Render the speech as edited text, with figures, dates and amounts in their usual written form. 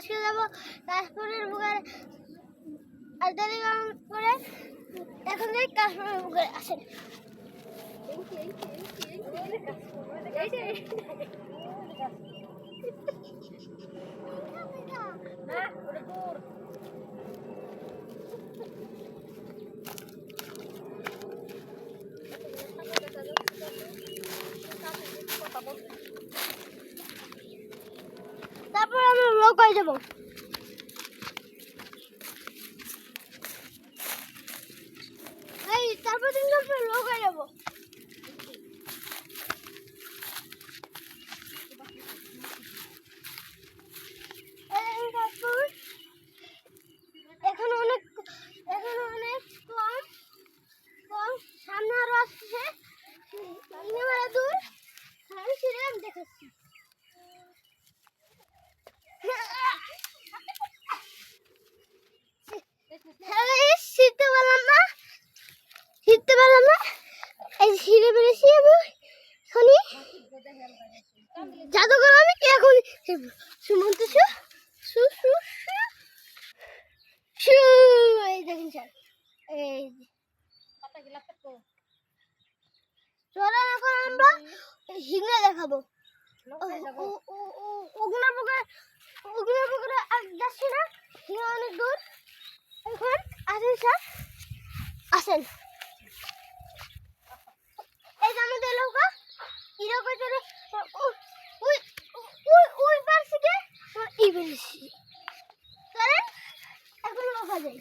আজকে যাবো কাশপুরের বুকের আর দেরি করে এখন যাই কাশপুরের বুকের আসেন। তারপর আমরা লোক হয়ে যাবো। তারপর লোক হয়ে যাবো। এখন অনেক কম কম সামনে আরো আসছে দূর আমি সিরিয়াম দেখাচ্ছি। শিখতে পারলাম না এই সিঁড়ে বেড়েছি আমি শনি জাদুঘর আমি এখন সুমন্ত এই দেখেন স্যার এই চলেন এখন আমরা হিংড়ে দেখাবো। ওগুলোর পুকুরে যাচ্ছি না, হিংড়ে অনেক দূর। এখন আসেন স্যার আসেন। এই যে আমাদের লোকা এরকম চলে ওই পাশ থেকে এই বেরিয়েছি। চলেন এখন লোকা যাই।